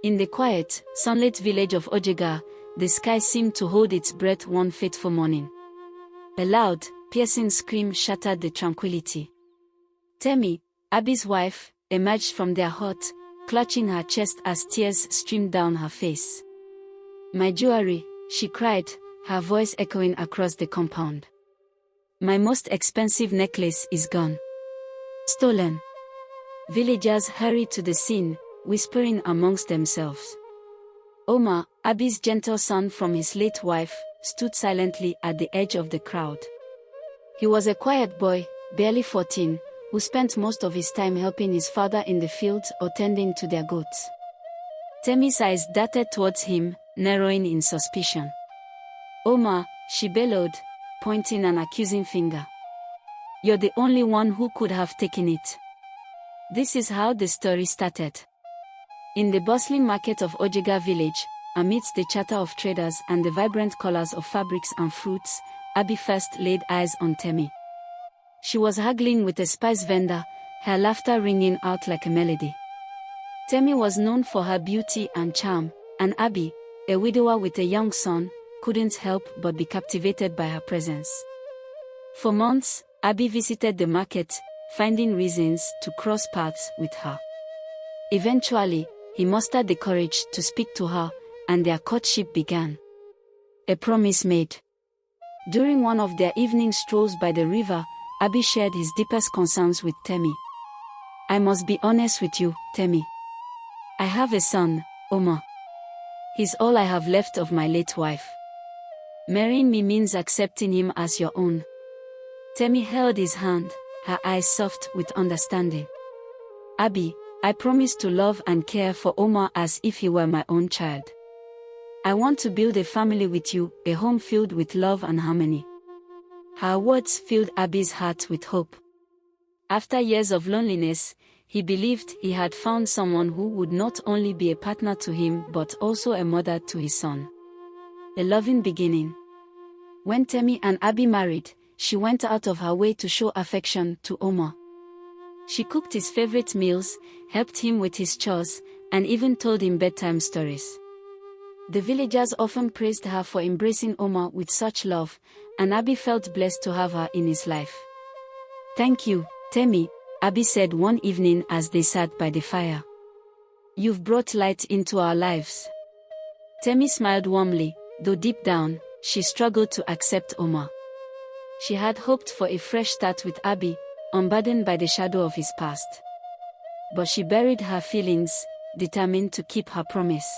In the quiet, sunlit village of Odugar, the sky seemed to hold its breath one fateful morning. A loud, piercing scream shattered the tranquility. Temmy, Abbey's wife, emerged from their hut, clutching her chest as tears streamed down her face. "My jewelry," she cried, her voice echoing across the compound. "My most expensive necklace is gone. Stolen." Villagers hurried to the scene, whispering amongst themselves. Omar, Abbey's gentle son from his late wife, stood silently at the edge of the crowd. He was a quiet boy, barely 14, who spent most of his time helping his father in the fields or tending to their goats. Temmy's eyes darted towards him, narrowing in suspicion. "Omar," she bellowed, pointing an accusing finger. "You're the only one who could have taken it." This is how the story started. In the bustling market of Odugar village, amidst the chatter of traders and the vibrant colors of fabrics and fruits, Abbey first laid eyes on Temmy. She was haggling with a spice vendor, her laughter ringing out like a melody. Temmy was known for her beauty and charm, and Abbey, a widower with a young son, couldn't help but be captivated by her presence. For months, Abbey visited the market, finding reasons to cross paths with her. Eventually, he mustered the courage to speak to her, and their courtship began. A promise made. During one of their evening strolls by the river, Abbey shared his deepest concerns with Temmy. "I must be honest with you, Temmy. I have a son, Omar. He's all I have left of my late wife. Marrying me means accepting him as your own." Temmy held his hand, her eyes soft with understanding. "Abbey, I promise to love and care for Omar as if he were my own child. I want to build a family with you, a home filled with love and harmony." Her words filled Abbey's heart with hope. After years of loneliness, he believed he had found someone who would not only be a partner to him but also a mother to his son. A loving beginning. When Temmy and Abbey married, she went out of her way to show affection to Omar. She cooked his favorite meals, helped him with his chores, and even told him bedtime stories. The villagers often praised her for embracing Omar with such love, and Abbey felt blessed to have her in his life. "Thank you, Temmy," Abbey said one evening as they sat by the fire. "You've brought light into our lives." Temmy smiled warmly, though deep down, she struggled to accept Omar. She had hoped for a fresh start with Abbey, unburdened by the shadow of his past. But she buried her feelings, determined to keep her promise.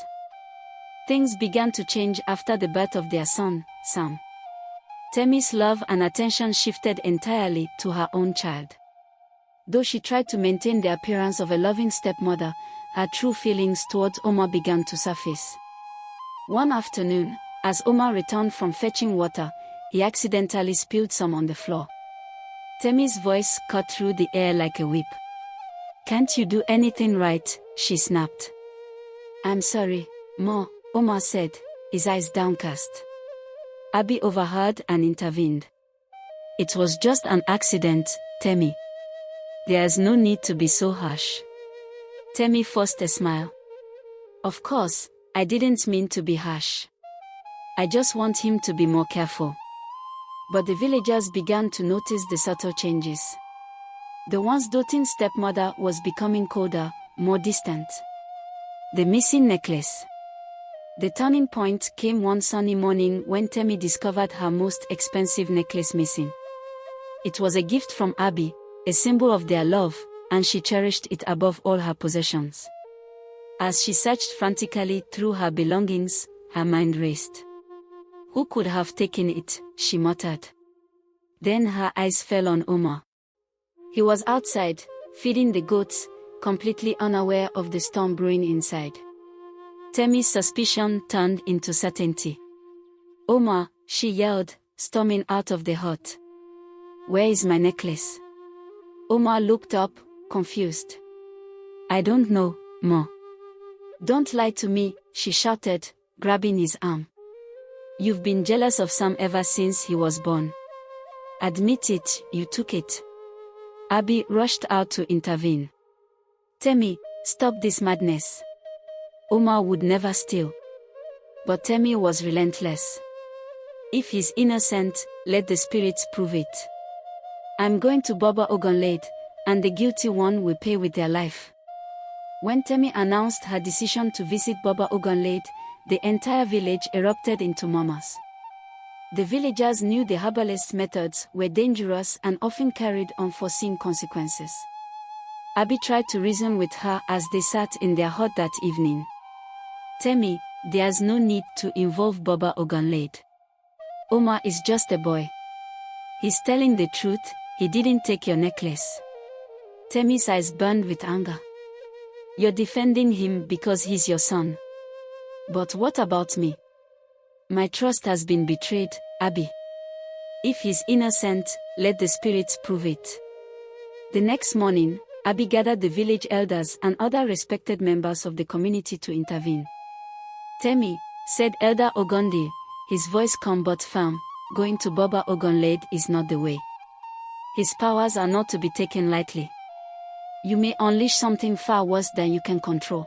Things began to change after the birth of their son, Sam. Temmy's love and attention shifted entirely to her own child. Though she tried to maintain the appearance of a loving stepmother, her true feelings towards Omar began to surface. One afternoon, as Omar returned from fetching water, he accidentally spilled some on the floor. Temmy's voice cut through the air like a whip. "Can't you do anything right?" she snapped. "I'm sorry, Ma," Omar said, his eyes downcast. Abbey overheard and intervened. "It was just an accident, Temmy. There's no need to be so harsh." Temmy forced a smile. "Of course, I didn't mean to be harsh. I just want him to be more careful." But the villagers began to notice the subtle changes. The once doting stepmother was becoming colder, more distant. The missing necklace. The turning point came one sunny morning when Temmy discovered her most expensive necklace missing. It was a gift from Abbey, a symbol of their love, and she cherished it above all her possessions. As she searched frantically through her belongings, her mind raced. "Who could have taken it?" she muttered. Then her eyes fell on Omar. He was outside, feeding the goats, completely unaware of the storm brewing inside. Temmy's suspicion turned into certainty. "Omar," she yelled, storming out of the hut. "Where is my necklace?" Omar looked up, confused. "I don't know, Ma." "Don't lie to me," she shouted, grabbing his arm. "You've been jealous of Sam ever since he was born. Admit it, you took it." Abbey rushed out to intervene. "Temmy, stop this madness. Omar would never steal. But Temmy was relentless. If he's innocent, let the spirits prove it. I'm going to Baba Ogunlade, and the guilty one will pay with their life. When Temmy announced her decision to visit Baba Ogunlade, the entire village erupted into murmurs. The villagers knew the herbalist's methods were dangerous and often carried unforeseen consequences. Abbey tried to reason with her as they sat in their hut that evening. Temmy, there's no need to involve Baba Ogunlade. Omar is just a boy. He's telling the truth, he didn't take your necklace. Temmy's eyes burned with anger. You're defending him because he's your son. But what about me? My trust has been betrayed, Abbey. If he's innocent, let the spirits prove it. The next morning, Abbey gathered the village elders and other respected members of the community to intervene. Temmy, said Elder Ogundi, his voice calm but firm, going to Baba Ogunlade is not the way. His powers are not to be taken lightly. You may unleash something far worse than you can control.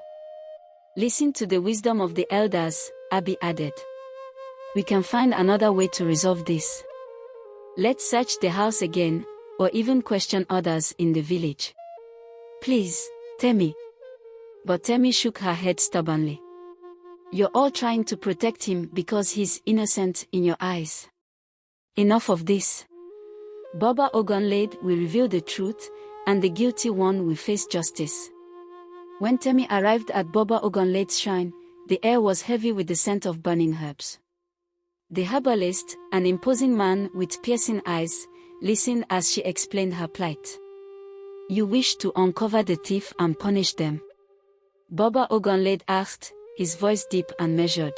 Listen to the wisdom of the elders, Abbey added. We can find another way to resolve this. Let's search the house again, or even question others in the village. Please, Temmy. But Temmy shook her head stubbornly. You're all trying to protect him because he's innocent in your eyes. Enough of this. Baba Ogunlade will reveal the truth, and the guilty one will face justice. When Temmy arrived at Baba Ogunlade's shrine, the air was heavy with the scent of burning herbs. The herbalist, an imposing man with piercing eyes, listened as she explained her plight. You wish to uncover the thief and punish them? Baba Ogunlade asked, his voice deep and measured.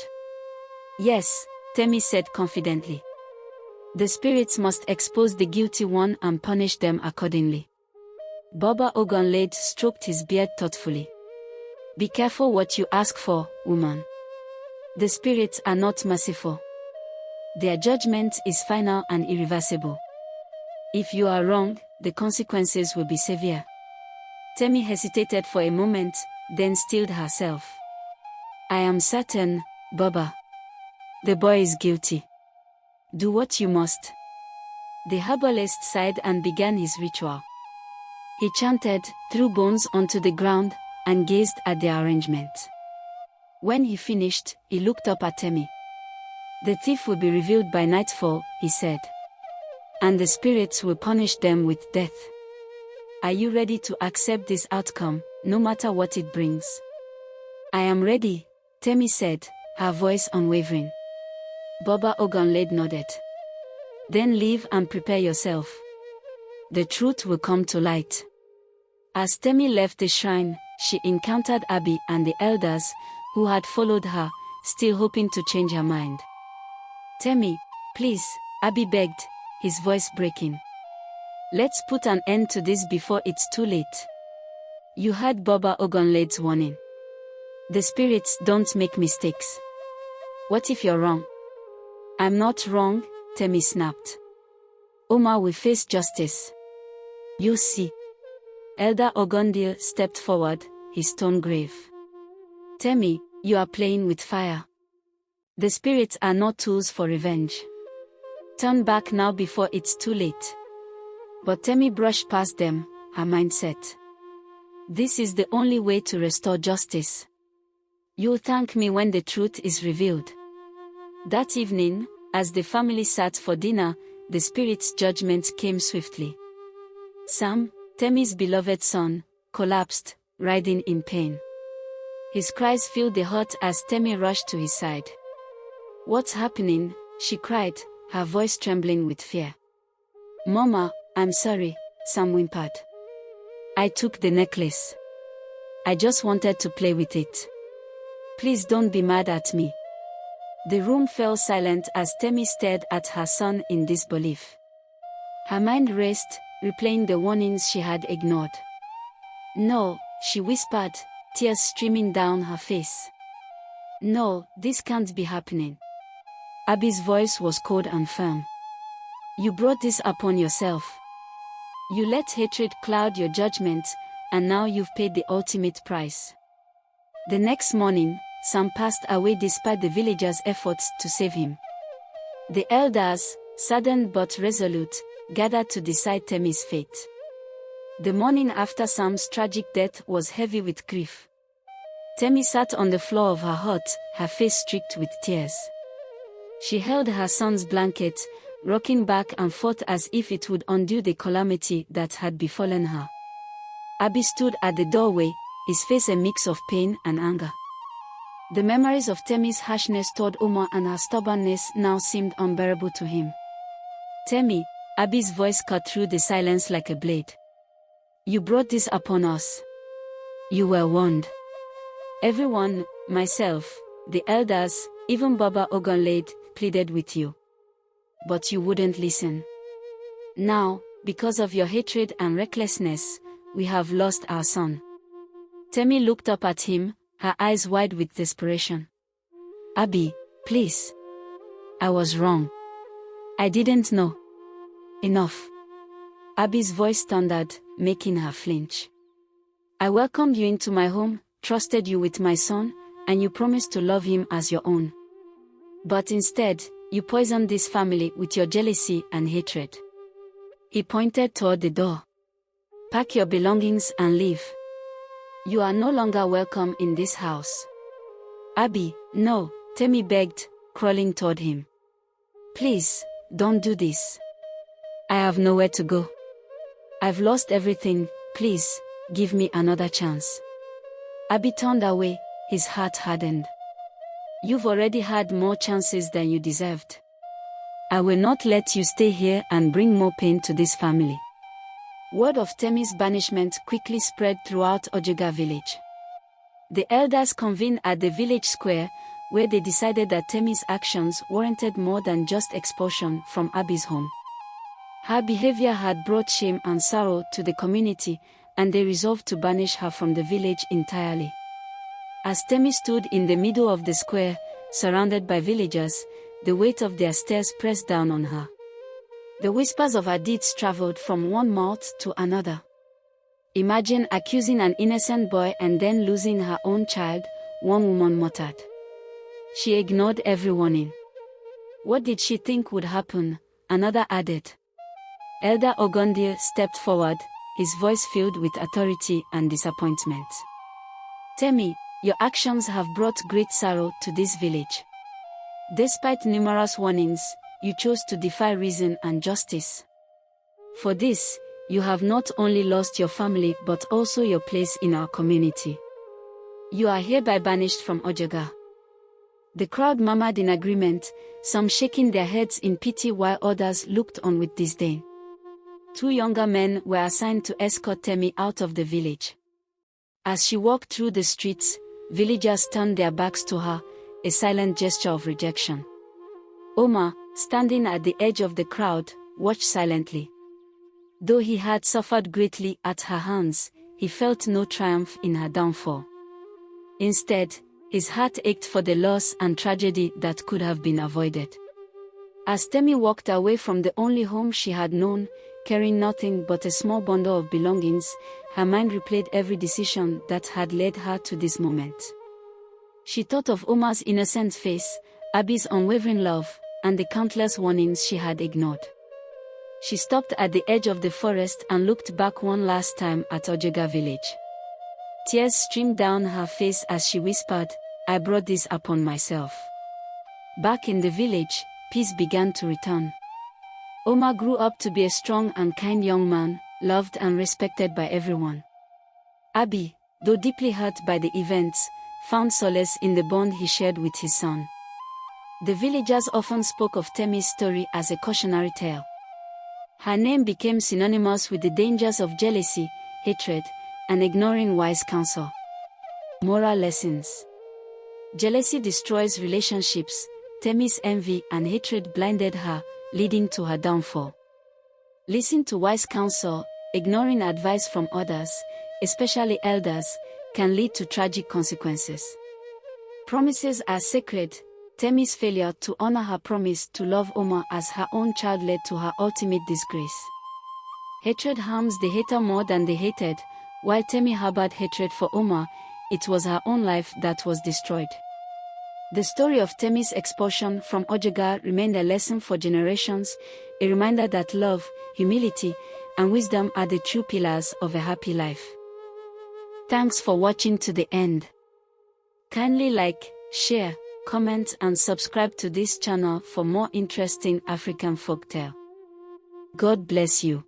Yes, Temmy said confidently. The spirits must expose the guilty one and punish them accordingly. Baba Ogunlade stroked his beard thoughtfully. Be careful what you ask for, woman. The spirits are not merciful. Their judgment is final and irreversible. If you are wrong, the consequences will be severe. Temmy hesitated for a moment, then stilled herself. I am certain, Baba. The boy is guilty. Do what you must. The herbalist sighed and began his ritual. He chanted, threw bones onto the ground, and gazed at the arrangement. When he finished, he looked up at Temmy. The thief will be revealed by nightfall, he said. And the spirits will punish them with death. Are you ready to accept this outcome, no matter what it brings? I am ready, Temmy said, her voice unwavering. Baba Ogunlade nodded. Then leave and prepare yourself. The truth will come to light. As Temmy left the shrine, she encountered Abbey and the elders, who had followed her, still hoping to change her mind. Temmy, please, Abbey begged, his voice breaking. Let's put an end to this before it's too late. You heard Baba Ogunlade's warning. The spirits don't make mistakes. What if you're wrong? I'm not wrong, Temmy snapped. Omar will face justice. You see. Elder Ogundir stepped forward, his tone grave. Temmy, you are playing with fire. The spirits are not tools for revenge. Turn back now before it's too late. But Temmy brushed past them, her mind set. This is the only way to restore justice. You'll thank me when the truth is revealed. That evening, as the family sat for dinner, the spirit's judgment came swiftly. Sam, Temmy's beloved son, collapsed, writhing in pain. His cries filled the hut as Temmy rushed to his side. What's happening? She cried, her voice trembling with fear. Mama, I'm sorry, Sam whimpered. I took the necklace. I just wanted to play with it. Please don't be mad at me. The room fell silent as Temmy stared at her son in disbelief. Her mind raced, replaying the warnings she had ignored. No, she whispered, tears streaming down her face. No, this can't be happening. Abbey's voice was cold and firm. You brought this upon yourself. You let hatred cloud your judgment, and now you've paid the ultimate price. The next morning, Sam passed away despite the villagers' efforts to save him. The elders, saddened but resolute, gathered to decide Temmy's fate. The morning after Sam's tragic death was heavy with grief. Temmy sat on the floor of her hut, her face streaked with tears. She held her son's blanket, rocking back and forth as if it would undo the calamity that had befallen her. Abbey stood at the doorway, his face a mix of pain and anger. The memories of Temmy's harshness toward Omar and her stubbornness now seemed unbearable to him. Temmy, Abbey's voice cut through the silence like a blade. You brought this upon us. You were warned. Everyone, myself, the elders, even Baba Ogunlade, pleaded with you. But you wouldn't listen. Now, because of your hatred and recklessness, we have lost our son. Temmy looked up at him, her eyes wide with desperation. Abbey, please. I was wrong. I didn't know. Enough. Abbey's voice thundered, making her flinch. I welcomed you into my home, trusted you with my son, and you promised to love him as your own. But instead, you poisoned this family with your jealousy and hatred. He pointed toward the door. Pack your belongings and leave. You are no longer welcome in this house. Abbey, no, Temmy begged, crawling toward him. Please, don't do this. I have nowhere to go. I've lost everything, please, give me another chance. Abbey turned away, his heart hardened. You've already had more chances than you deserved. I will not let you stay here and bring more pain to this family. Word of Temmy's banishment quickly spread throughout Odugar village. The elders convened at the village square, where they decided that Temmy's actions warranted more than just expulsion from Abbey's home. Her behavior had brought shame and sorrow to the community, and they resolved to banish her from the village entirely. As Temmy stood in the middle of the square, surrounded by villagers, the weight of their stares pressed down on her. The whispers of her deeds traveled from one mouth to another. Imagine accusing an innocent boy and then losing her own child, one woman muttered. She ignored every warning. What did she think would happen? Another added. Elder Ogunlade stepped forward, his voice filled with authority and disappointment. Temmy, your actions have brought great sorrow to this village. Despite numerous warnings, you chose to defy reason and justice. For this, you have not only lost your family but also your place in our community. You are hereby banished from Odugar. The crowd murmured in agreement, some shaking their heads in pity while others looked on with disdain. 2 younger men were assigned to escort Temmy out of the village. As she walked through the streets, villagers turned their backs to her, a silent gesture of rejection. Omar, standing at the edge of the crowd, watched silently. Though he had suffered greatly at her hands, he felt no triumph in her downfall. Instead, his heart ached for the loss and tragedy that could have been avoided. As Temmy walked away from the only home she had known, carrying nothing but a small bundle of belongings, her mind replayed every decision that had led her to this moment. She thought of Omar's innocent face, Abbey's unwavering love, and the countless warnings she had ignored. She stopped at the edge of the forest and looked back one last time at Odugar village. Tears streamed down her face as she whispered, I brought this upon myself. Back in the village, peace began to return. Omar grew up to be a strong and kind young man, loved and respected by everyone. Abbey, though deeply hurt by the events, found solace in the bond he shared with his son. The villagers often spoke of Temmy's story as a cautionary tale. Her name became synonymous with the dangers of jealousy, hatred, and ignoring wise counsel. Moral lessons. Jealousy destroys relationships. Temmy's envy and hatred blinded her, leading to her downfall. Listen to wise counsel. Ignoring advice from others, especially elders, can lead to tragic consequences. Promises are sacred. Temmy's failure to honor her promise to love Omar as her own child led to her ultimate disgrace. Hatred harms the hater more than the hated. While Temmy harbored hatred for Omar, it was her own life that was destroyed. The story of Temmy's expulsion from Odugar remained a lesson for generations, a reminder that love, humility, and wisdom are the true pillars of a happy life. Thanks for watching to the end. Kindly like, share, comment and subscribe to this channel for more interesting African folktale. God bless you.